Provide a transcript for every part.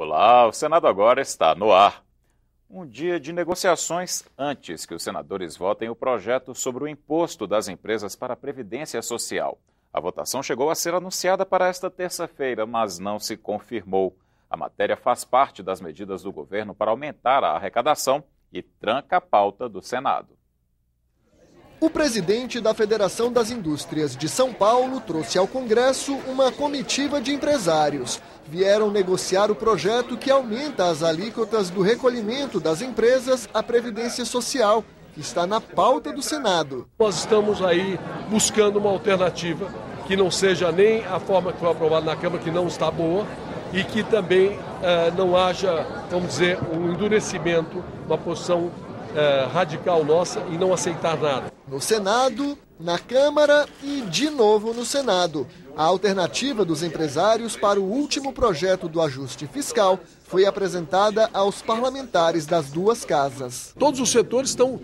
Olá, o Senado agora está no ar. Um dia de negociações antes que os senadores votem o projeto sobre o imposto das empresas para a Previdência Social. A votação chegou a ser anunciada para esta terça-feira, mas não se confirmou. A matéria faz parte das medidas do governo para aumentar a arrecadação e tranca a pauta do Senado. O presidente da Federação das Indústrias de São Paulo trouxe ao Congresso uma comitiva de empresários. Vieram negociar o projeto que aumenta as alíquotas do recolhimento das empresas à Previdência Social, que está na pauta do Senado. Nós estamos aí buscando uma alternativa que não seja nem a forma que foi aprovada na Câmara, que não está boa, e que também não haja, vamos dizer, um endurecimento, uma posição radical nossa e não aceitar nada. No Senado, na Câmara e de novo no Senado. A alternativa dos empresários para o último projeto do ajuste fiscal foi apresentada aos parlamentares das duas casas. Todos os setores estão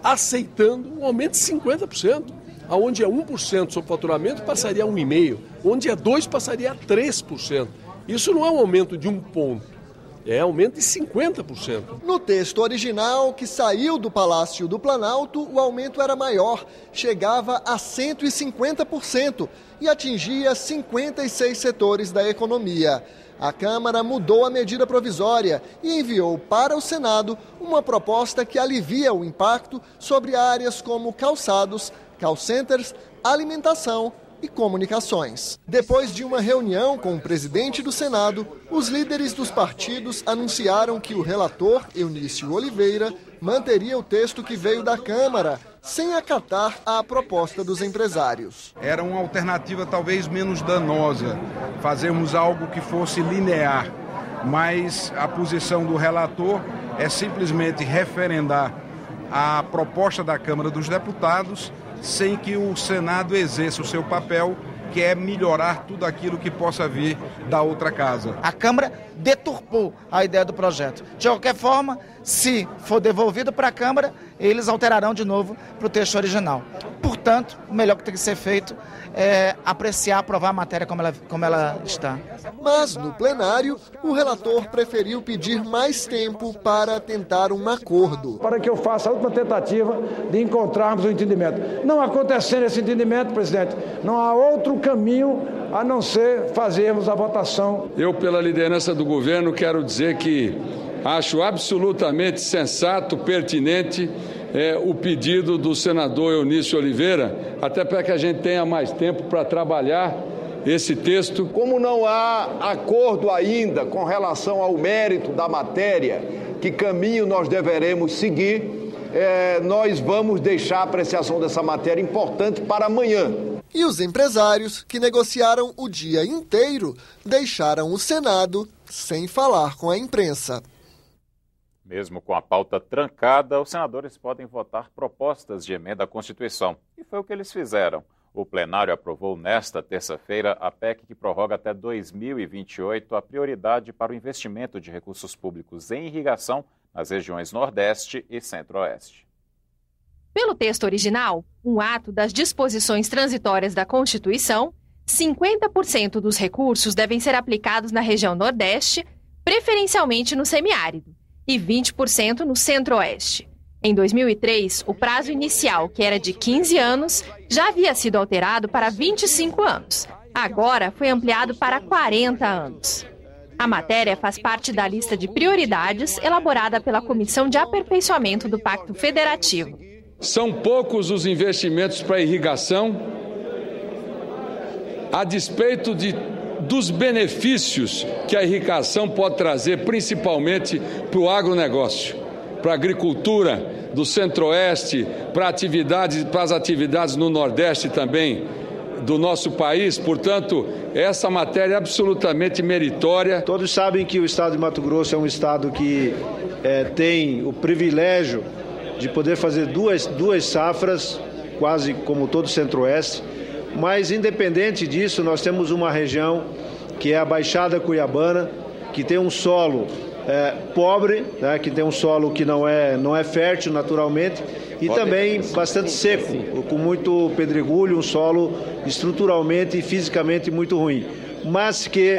aceitando um aumento de 50%. Onde é 1% sobre faturamento passaria a 1,5%. Onde é 2% passaria a 3%. Isso não é um aumento de 1 ponto. É aumento de 50%. No texto original, que saiu do Palácio do Planalto, o aumento era maior, chegava a 150% e atingia 56 setores da economia. A Câmara mudou a medida provisória e enviou para o Senado uma proposta que alivia o impacto sobre áreas como calçados, call centers, alimentação e comunicações. Depois de uma reunião com o presidente do Senado, os líderes dos partidos anunciaram que o relator, Eunício Oliveira, manteria o texto que veio da Câmara, sem acatar a proposta dos empresários. Era uma alternativa talvez menos danosa, fazermos algo que fosse linear, mas a posição do relator é simplesmente referendar a proposta da Câmara dos Deputados, sem que o Senado exerça o seu papel, que é melhorar tudo aquilo que possa vir da outra casa. A Câmara deturpou a ideia do projeto. De qualquer forma, se for devolvido para a Câmara, eles alterarão de novo para o texto original. Portanto, o melhor que tem que ser feito é apreciar, aprovar a matéria como ela está. Mas, no plenário, o relator preferiu pedir mais tempo para tentar um acordo. Para que eu faça a última tentativa de encontrarmos um entendimento. Não acontecendo esse entendimento, presidente, não há outro caminho a não ser fazermos a votação. Eu, pela liderança do governo, quero dizer que acho absolutamente sensato, pertinente, o pedido do senador Eunício Oliveira, até para que a gente tenha mais tempo para trabalhar esse texto. Como não há acordo ainda com relação ao mérito da matéria, que caminho nós deveremos seguir, nós vamos deixar a apreciação dessa matéria importante para amanhã. E os empresários, que negociaram o dia inteiro, deixaram o Senado sem falar com a imprensa. Mesmo com a pauta trancada, os senadores podem votar propostas de emenda à Constituição. E foi o que eles fizeram. O plenário aprovou nesta terça-feira a PEC que prorroga até 2028 a prioridade para o investimento de recursos públicos em irrigação nas regiões Nordeste e Centro-Oeste. Pelo texto original, um ato das disposições transitórias da Constituição, 50% dos recursos devem ser aplicados na região Nordeste, preferencialmente no semiárido, e 20% no Centro-Oeste. Em 2003, o prazo inicial, que era de 15 anos, já havia sido alterado para 25 anos. Agora foi ampliado para 40 anos. A matéria faz parte da lista de prioridades elaborada pela Comissão de Aperfeiçoamento do Pacto Federativo. São poucos os investimentos para irrigação, a despeito dos benefícios que a irrigação pode trazer, principalmente para o agronegócio, para a agricultura do Centro-Oeste, para as atividades no Nordeste também do nosso país. Portanto, essa matéria é absolutamente meritória. Todos sabem que o estado de Mato Grosso é um estado que tem o privilégio de poder fazer duas safras, quase como todo o Centro-Oeste, mas independente disso, nós temos uma região que é a Baixada Cuiabana, que tem um solo pobre, né, que tem um solo que não é fértil naturalmente, e também bastante seco, com muito pedregulho, um solo estruturalmente e fisicamente muito ruim. mas que,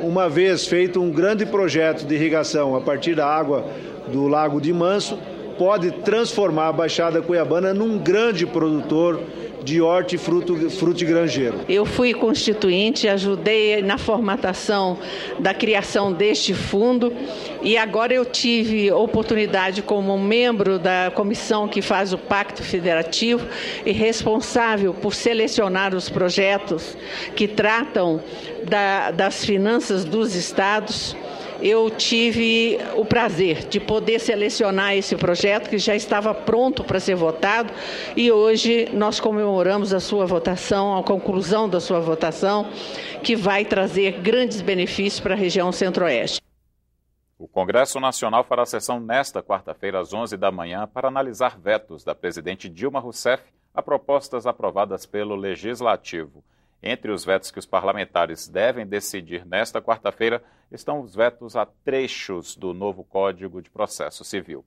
uma vez feito um grande projeto de irrigação a partir da água do Lago de Manso, pode transformar a Baixada Cuiabana num grande produtor de hortifrutigranjeiro. Eu fui constituinte, ajudei na formatação da criação deste fundo e agora eu tive oportunidade como membro da comissão que faz o Pacto Federativo e responsável por selecionar os projetos que tratam das finanças dos estados. Eu tive o prazer de poder selecionar esse projeto que já estava pronto para ser votado e hoje nós comemoramos a sua votação, a conclusão da sua votação, que vai trazer grandes benefícios para a região Centro-Oeste. O Congresso Nacional fará sessão nesta quarta-feira às 11 da manhã para analisar vetos da presidente Dilma Rousseff a propostas aprovadas pelo Legislativo. Entre os vetos que os parlamentares devem decidir nesta quarta-feira estão os vetos a trechos do novo Código de Processo Civil.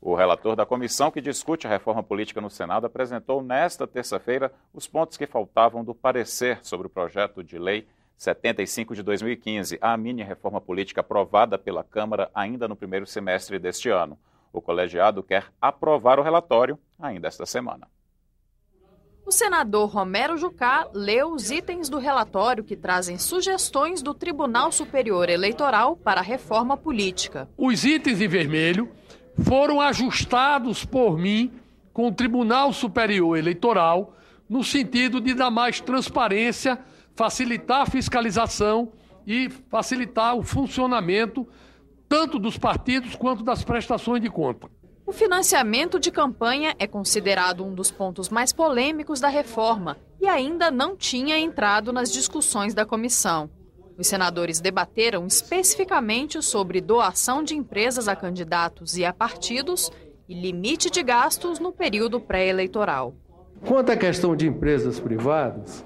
O relator da comissão que discute a reforma política no Senado apresentou nesta terça-feira os pontos que faltavam do parecer sobre o projeto de lei 75 de 2015, a mini-reforma política aprovada pela Câmara ainda no primeiro semestre deste ano. O colegiado quer aprovar o relatório ainda esta semana. O senador Romero Jucá leu os itens do relatório que trazem sugestões do Tribunal Superior Eleitoral para a reforma política. Os itens em vermelho foram ajustados por mim com o Tribunal Superior Eleitoral no sentido de dar mais transparência, facilitar a fiscalização e facilitar o funcionamento tanto dos partidos quanto das prestações de conta. O financiamento de campanha é considerado um dos pontos mais polêmicos da reforma e ainda não tinha entrado nas discussões da comissão. Os senadores debateram especificamente sobre doação de empresas a candidatos e a partidos e limite de gastos no período pré-eleitoral. Quanto à questão de empresas privadas,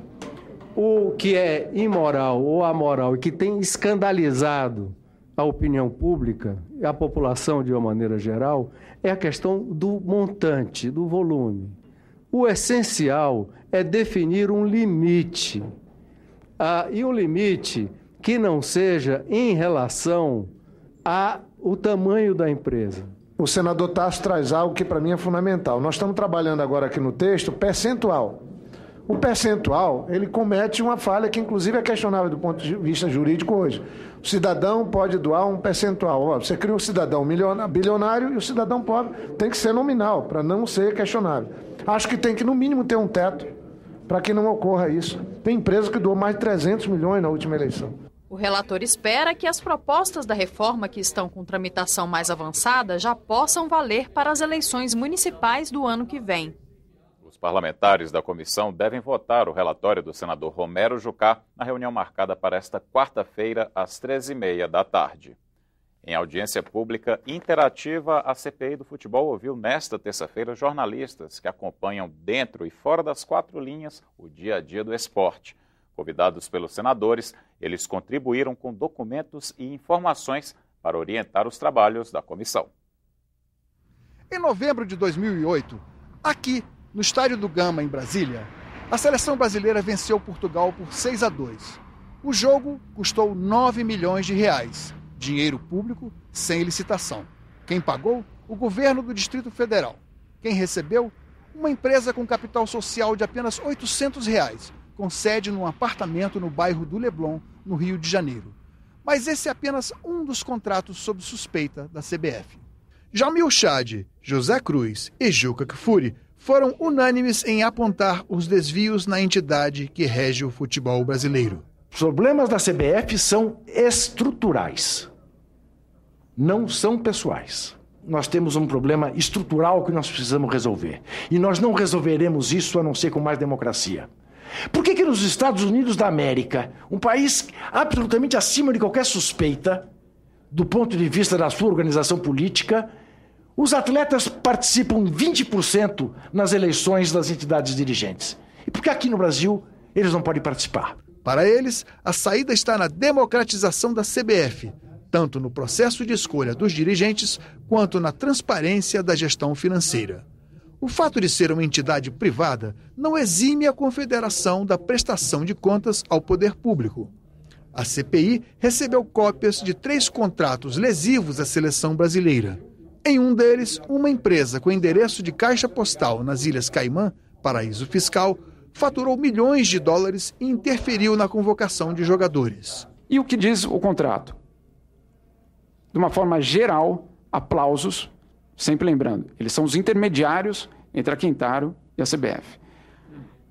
o que é imoral ou amoral e que tem escandalizado a opinião pública e a população de uma maneira geral é a questão do montante, do volume. O essencial é definir um limite, e um limite que não seja em relação ao tamanho da empresa. O senador Tasso traz algo que para mim é fundamental. Nós estamos trabalhando agora aqui no texto percentual. O percentual, ele comete uma falha que inclusive é questionável do ponto de vista jurídico hoje. O cidadão pode doar um percentual. Você cria um cidadão bilionário e o cidadão pobre tem que ser nominal, para não ser questionável. Acho que tem que, no mínimo, ter um teto para que não ocorra isso. Tem empresa que doou mais de 300 milhões na última eleição. O relator espera que as propostas da reforma que estão com tramitação mais avançada já possam valer para as eleições municipais do ano que vem. Os parlamentares da comissão devem votar o relatório do senador Romero Jucá na reunião marcada para esta quarta-feira, às 13h30 da tarde. Em audiência pública interativa, a CPI do futebol ouviu nesta terça-feira jornalistas que acompanham dentro e fora das quatro linhas o dia a dia do esporte. Convidados pelos senadores, eles contribuíram com documentos e informações para orientar os trabalhos da comissão. Em novembro de 2008, aqui no Estádio do Gama, em Brasília, a seleção brasileira venceu Portugal por 6-2. O jogo custou 9 milhões de reais, dinheiro público sem licitação. Quem pagou? O governo do Distrito Federal. Quem recebeu? Uma empresa com capital social de apenas R$ 800, com sede num apartamento no bairro do Leblon, no Rio de Janeiro. Mas esse é apenas um dos contratos sob suspeita da CBF. Jamil Chad, José Cruz e Juca Kfouri foram unânimes em apontar os desvios na entidade que rege o futebol brasileiro. Os problemas da CBF são estruturais, não são pessoais. Nós temos um problema estrutural que nós precisamos resolver. E nós não resolveremos isso a não ser com mais democracia. Por que nos Estados Unidos da América, um país absolutamente acima de qualquer suspeita, do ponto de vista da sua organização política, os atletas participam 20% nas eleições das entidades dirigentes? E por que aqui no Brasil eles não podem participar? Para eles, a saída está na democratização da CBF, tanto no processo de escolha dos dirigentes quanto na transparência da gestão financeira. O fato de ser uma entidade privada não exime a confederação da prestação de contas ao poder público. A CPI recebeu cópias de 3 contratos lesivos à seleção brasileira. Em um deles, uma empresa com endereço de caixa postal nas Ilhas Caimã, paraíso fiscal, faturou milhões de dólares e interferiu na convocação de jogadores. E o que diz o contrato? De uma forma geral, aplausos, sempre lembrando, eles são os intermediários entre a Quintaro e a CBF.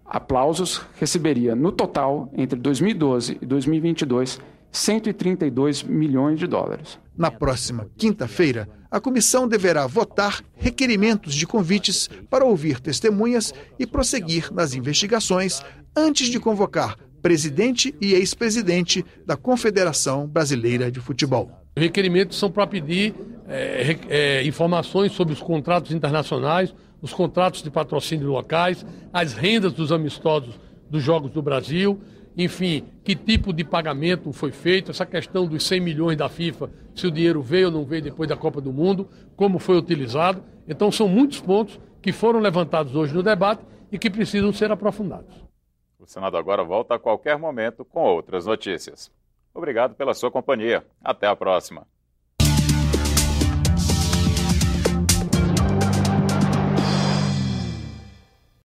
Aplausos receberia, no total, entre 2012 e 2022, 132 milhões de dólares. Na próxima quinta-feira, a comissão deverá votar requerimentos de convites para ouvir testemunhas e prosseguir nas investigações antes de convocar presidente e ex-presidente da Confederação Brasileira de Futebol. Os requerimentos são para pedir informações sobre os contratos internacionais, os contratos de patrocínio locais, as rendas dos amistosos dos Jogos do Brasil, enfim, que tipo de pagamento foi feito, essa questão dos 100 milhões da FIFA, se o dinheiro veio ou não veio depois da Copa do Mundo, como foi utilizado. Então são muitos pontos que foram levantados hoje no debate e que precisam ser aprofundados. O Senado agora volta a qualquer momento com outras notícias. Obrigado pela sua companhia. Até a próxima.